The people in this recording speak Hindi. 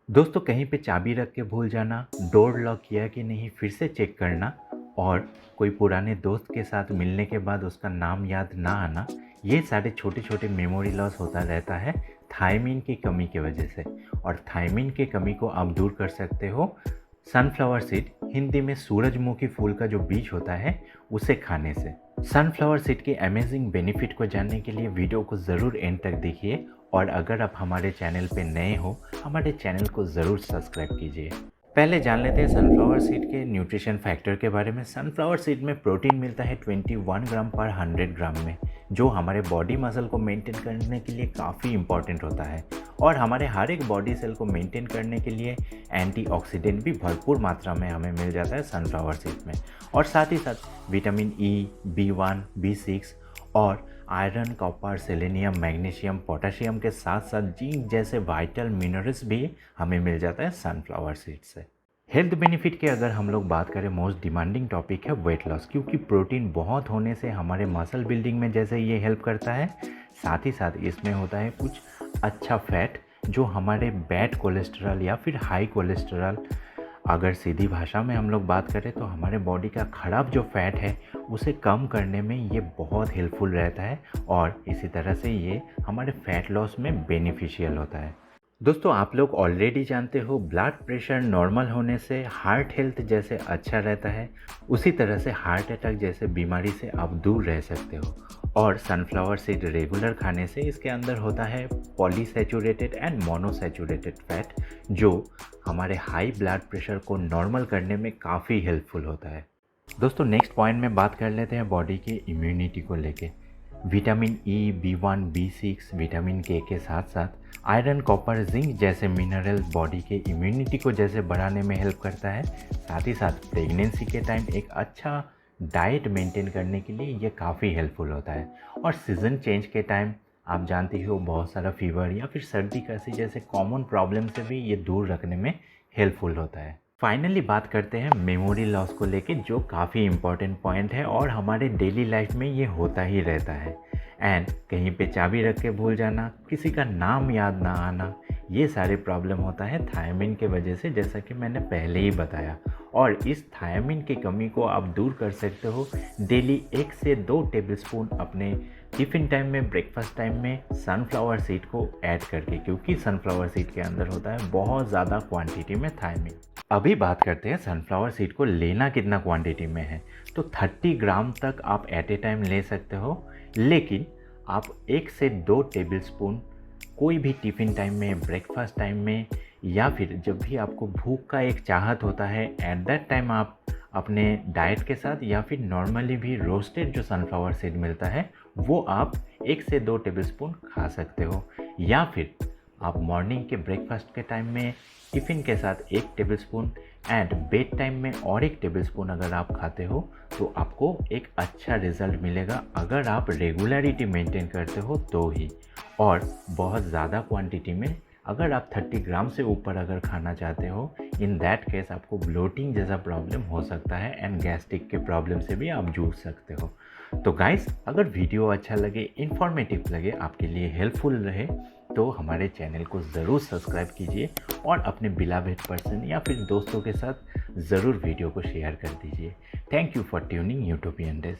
दोस्तों कहीं पे चाबी रख के भूल जाना, डोर लॉक किया कि नहीं फिर से चेक करना और कोई पुराने दोस्त के साथ मिलने के बाद उसका नाम याद ना आना, ये सारे छोटे छोटे मेमोरी लॉस होता रहता है थायमीन की कमी की वजह से। और थायमीन की कमी को आप दूर कर सकते हो सनफ्लावर सीड, हिंदी में सूरजमुखी फूल का जो बीज होता है उसे खाने से। सनफ्लावर सीड के अमेजिंग बेनिफिट को जानने के लिए वीडियो को ज़रूर एंड तक देखिए और अगर आप हमारे चैनल पे नए हो हमारे चैनल को ज़रूर सब्सक्राइब कीजिए। पहले जान लेते हैं सनफ्लावर सीड के न्यूट्रिशन फैक्टर के बारे में। सनफ्लावर सीड में प्रोटीन मिलता है 21 ग्राम पर 100 ग्राम में, जो हमारे बॉडी मसल को मेंटेन करने के लिए काफ़ी इंपॉर्टेंट होता है और हमारे हर एक बॉडी सेल को मेंटेन करने के लिए एंटीऑक्सीडेंट भी भरपूर मात्रा में हमें मिल जाता है सनफ्लावर सीड में। और साथ ही साथ विटामिन ई, B1, B6 और iron, copper, selenium, magnesium, potassium के साथ साथ जिंक जैसे वाइटल मिनरल्स भी हमें मिल जाता है सनफ्लावर सीड से। हेल्थ बेनिफिट की अगर हम लोग बात करें, मोस्ट डिमांडिंग टॉपिक है वेट लॉस, क्योंकि प्रोटीन बहुत होने से हमारे मसल बिल्डिंग में जैसे ये हेल्प करता है, साथ ही साथ इसमें होता है कुछ अच्छा फैट जो हमारे बैड कोलेस्ट्रॉल या फिर हाई कोलेस्ट्रॉल, अगर सीधी भाषा में हम लोग बात करें तो हमारे बॉडी का खराब जो फैट है उसे कम करने में ये बहुत हेल्पफुल रहता है और इसी तरह से ये हमारे फैट लॉस में बेनिफिशियल होता है। दोस्तों आप लोग ऑलरेडी जानते हो ब्लड प्रेशर नॉर्मल होने से हार्ट हेल्थ जैसे अच्छा रहता है, उसी तरह से हार्ट अटैक जैसे बीमारी से आप दूर रह सकते हो। और सनफ्लावर सीड रेगुलर खाने से इसके अंदर होता है पॉलीसैचुरेटेड एंड मोनोसैचुरेटेड फैट, जो हमारे हाई ब्लड प्रेशर को नॉर्मल करने में काफ़ी हेल्पफुल होता है। दोस्तों नेक्स्ट पॉइंट में बात कर लेते हैं बॉडी की इम्यूनिटी को लेके। Vitamin E, B1, B6, vitamin के साथ साथ आयरन, कॉपर, जिंक जैसे मिनरल बॉडी के इम्यूनिटी को जैसे बढ़ाने में हेल्प करता है। साथ ही साथ प्रेगनेंसी के टाइम एक अच्छा डाइट मेंटेन करने के लिए ये काफ़ी हेल्पफुल होता है। और सीज़न चेंज के टाइम आप जानते हो बहुत सारा फीवर या फिर सर्दी खांसी जैसे कॉमन प्रॉब्लम से भी ये दूर रखने में हेल्पफुल होता है। फाइनली बात करते हैं मेमोरी लॉस को लेके, जो काफ़ी इम्पॉर्टेंट पॉइंट है और हमारे डेली लाइफ में ये होता ही रहता है। एंड कहीं पे चाबी रख के भूल जाना, किसी का नाम याद ना आना, ये सारे प्रॉब्लम होता है थायमीन के वजह से, जैसा कि मैंने पहले ही बताया। और इस थायमीन की कमी को आप दूर कर सकते हो डेली 1 से 2 टेबलस्पून अपने टिफ़िन टाइम में, ब्रेकफास्ट टाइम में सनफ्लावर सीड को ऐड करके, क्योंकि सनफ्लावर सीड के अंदर होता है बहुत ज़्यादा क्वांटिटी में थायमीन। अभी बात करते हैं सनफ्लावर सीड को लेना कितना क्वांटिटी में है। तो 30 ग्राम तक आप एट ए टाइम ले सकते हो, लेकिन आप 1 से 2 टेबलस्पून कोई भी टिफ़िन टाइम में, ब्रेकफास्ट टाइम में, या फिर जब भी आपको भूख का एक चाहत होता है एट दैट टाइम आप अपने डाइट के साथ, या फिर नॉर्मली भी रोस्टेड जो सनफ्लावर सीड मिलता है वो आप 1 से 2 टेबलस्पून खा सकते हो। या फिर आप मॉर्निंग के ब्रेकफास्ट के टाइम में टिफ़िन के साथ 1 टेबलस्पून एंड बेड टाइम में और 1 टेबलस्पून अगर आप खाते हो तो आपको एक अच्छा रिज़ल्ट मिलेगा, अगर आप रेगुलरिटी मेंटेन करते हो तो ही। और बहुत ज़्यादा क्वांटिटी में अगर आप 30 ग्राम से ऊपर अगर खाना चाहते हो, इन दैट केस आपको ब्लोटिंग जैसा प्रॉब्लम हो सकता है एंड गैस्ट्रिक के प्रॉब्लम से भी आप जूझ सकते हो। तो गाइस अगर वीडियो अच्छा लगे, इन्फॉर्मेटिव लगे, आपके लिए हेल्पफुल रहे, तो हमारे चैनल को ज़रूर सब्सक्राइब कीजिए और अपने बिलावेड पर्सन या फिर दोस्तों के साथ ज़रूर वीडियो को शेयर कर दीजिए। Thank you for tuning utopian days.